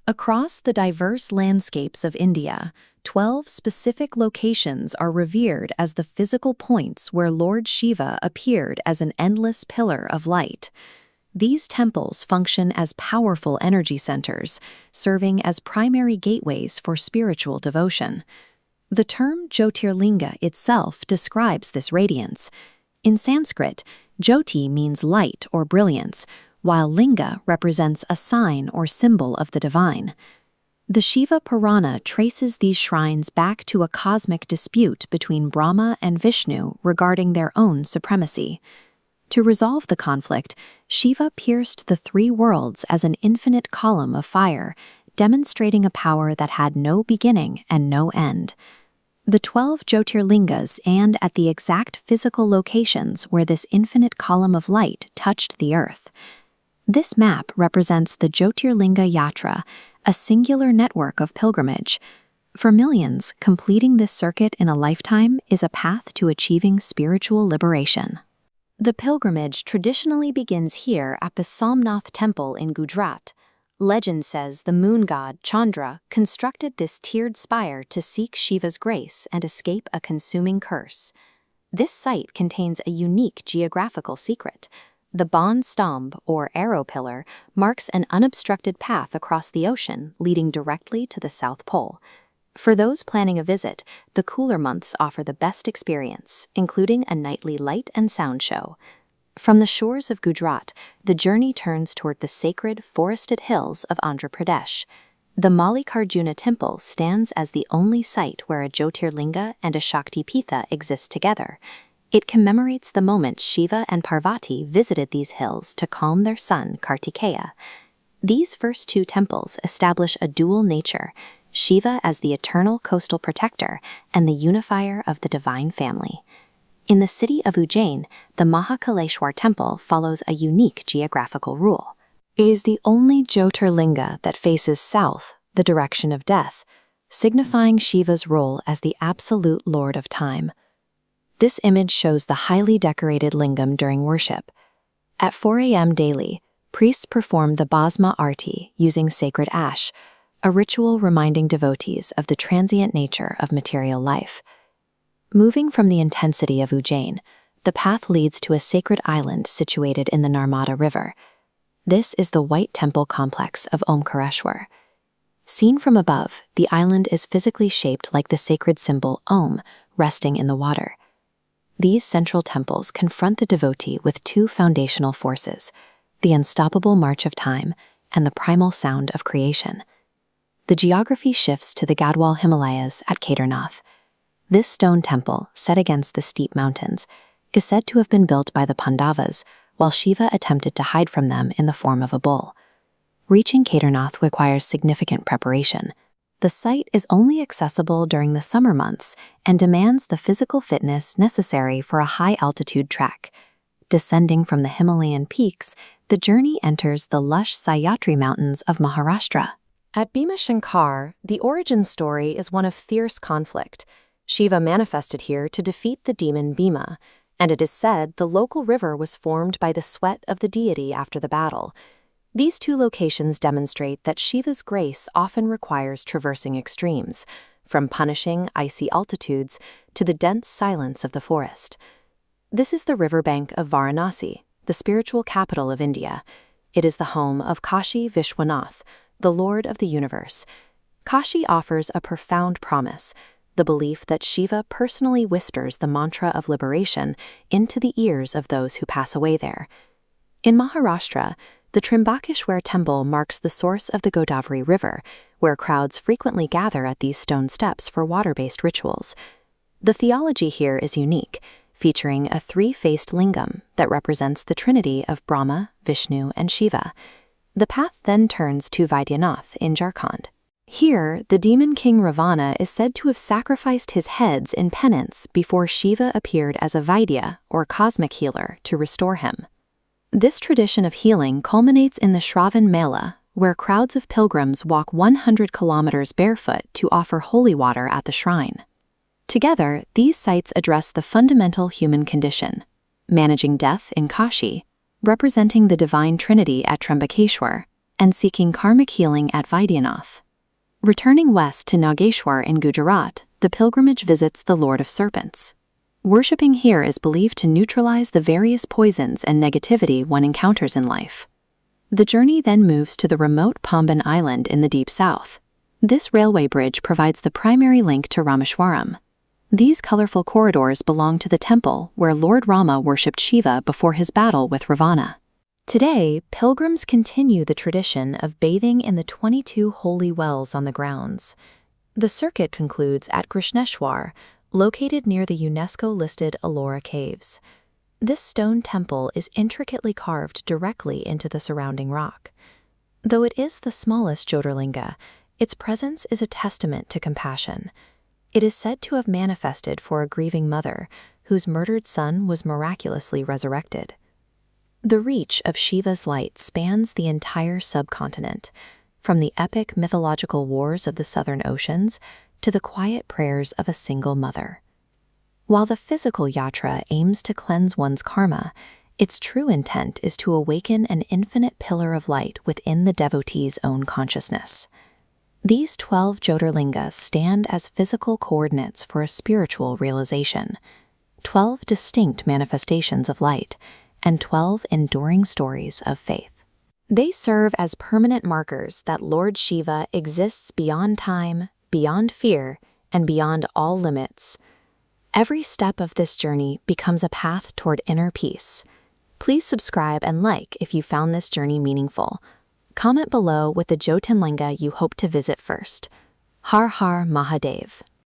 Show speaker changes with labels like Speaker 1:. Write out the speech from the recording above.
Speaker 1: Across the diverse landscapes of India, 12 specific locations are revered as the physical points where Lord Shiva appeared as an endless pillar of light. These temples function as powerful energy centers, serving as primary gateways for spiritual devotion. The term Jyotirlinga itself describes this radiance. In Sanskrit, Jyoti means light or brilliance, while Linga represents a sign or symbol of the divine. The Shiva Purana traces these shrines back to a cosmic dispute between Brahma and Vishnu regarding their own supremacy. To resolve the conflict, Shiva pierced the three worlds as an infinite column of fire, demonstrating a power that had no beginning and no end. The 12 Jyotirlingas and at the exact physical locations where this infinite column of light touched the earth. This map represents the Jyotirlinga Yatra, a singular network of pilgrimage. For millions, completing this circuit in a lifetime is a path to achieving spiritual liberation. The pilgrimage traditionally begins here at the Somnath temple in Gujarat. Legend says the moon god Chandra constructed this tiered spire to seek Shiva's grace and escape a consuming curse. This site contains a unique geographical secret. The Bon Stomb, or arrow pillar, marks an unobstructed path across the ocean leading directly to the South Pole. For those planning a visit, the cooler months offer the best experience, including a nightly light and sound show. From the shores of Gujarat, the journey turns toward the sacred forested hills of Andhra Pradesh. The Mallikarjuna temple stands as the only site where a Jyotirlinga and a Shakti Pitha exist together. It commemorates the moment Shiva and Parvati visited these hills to calm their son Kartikeya. These first two temples establish a dual nature, Shiva as the eternal coastal protector and the unifier of the divine family. In the city of Ujjain, the Mahakaleshwar temple follows a unique geographical rule. It is the only Jyotirlinga that faces south, the direction of death, signifying Shiva's role as the absolute Lord of time. This image shows the highly decorated lingam during worship. At 4 a.m. daily, priests perform the Bhasma Arti using sacred ash, a ritual reminding devotees of the transient nature of material life. Moving from the intensity of Ujjain, the path leads to a sacred island situated in the Narmada River. This is the White Temple complex of Omkareshwar. Seen from above, the island is physically shaped like the sacred symbol Om, resting in the water. These central temples confront the devotee with two foundational forces, the unstoppable march of time and the primal sound of creation. The geography shifts to the Gadwal Himalayas at Kedarnath. This stone temple, set against the steep mountains, is said to have been built by the Pandavas while Shiva attempted to hide from them in the form of a bull. Reaching Kedarnath requires significant preparation. The site is only accessible during the summer months and demands the physical fitness necessary for a high-altitude trek. Descending from the Himalayan peaks, the journey enters the lush Sahyadri Mountains of Maharashtra. At Bhima Shankar, the origin story is one of fierce conflict. Shiva manifested here to defeat the demon Bhima, and it is said the local river was formed by the sweat of the deity after the battle. These two locations demonstrate that Shiva's grace often requires traversing extremes, from punishing icy altitudes to the dense silence of the forest. This is the riverbank of Varanasi, the spiritual capital of India. It is the home of Kashi Vishwanath, the Lord of the universe. Kashi offers a profound promise, the belief that Shiva personally whispers the mantra of liberation into the ears of those who pass away there. In Maharashtra, the Trimbakeshwar temple marks the source of the Godavari River, where crowds frequently gather at these stone steps for water-based rituals. The theology here is unique, featuring a three-faced lingam that represents the trinity of Brahma, Vishnu, and Shiva. The path then turns to Vaidyanath in Jharkhand. Here, the demon king Ravana is said to have sacrificed his heads in penance before Shiva appeared as a Vaidya, or cosmic healer, to restore him. This tradition of healing culminates in the Shravan Mela, where crowds of pilgrims walk 100 kilometers barefoot to offer holy water at the shrine. Together, these sites address the fundamental human condition, managing death in Kashi, representing the divine trinity at Trimbakeshwar, and seeking karmic healing at Vaidyanath. Returning west to Nageshwar in Gujarat, the pilgrimage visits the Lord of Serpents. Worshipping here is believed to neutralize the various poisons and negativity one encounters in life. The journey then moves to the remote Pamban Island in the deep south. This railway bridge provides the primary link to Rameshwaram. These colorful corridors belong to the temple where Lord Rama worshipped Shiva before his battle with Ravana. Today, pilgrims continue the tradition of bathing in the 22 holy wells on the grounds. The circuit concludes at Krishneshwar, located near the UNESCO-listed Ellora Caves. This stone temple is intricately carved directly into the surrounding rock. Though it is the smallest Jyotirlinga, its presence is a testament to compassion. It is said to have manifested for a grieving mother, whose murdered son was miraculously resurrected. The reach of Shiva's light spans the entire subcontinent, from the epic mythological wars of the southern oceans to the quiet prayers of a single mother. While the physical yatra aims to cleanse one's karma, its true intent is to awaken an infinite pillar of light within the devotee's own consciousness. These 12 Jyotirlingas stand as physical coordinates for a spiritual realization, 12 distinct manifestations of light, and 12 enduring stories of faith. They serve as permanent markers that Lord Shiva exists beyond time, beyond fear, and beyond all limits. Every step of this journey becomes a path toward inner peace. Please subscribe and like if you found this journey meaningful. Comment below with the Jyotirlinga you hope to visit first. Har Har Mahadev.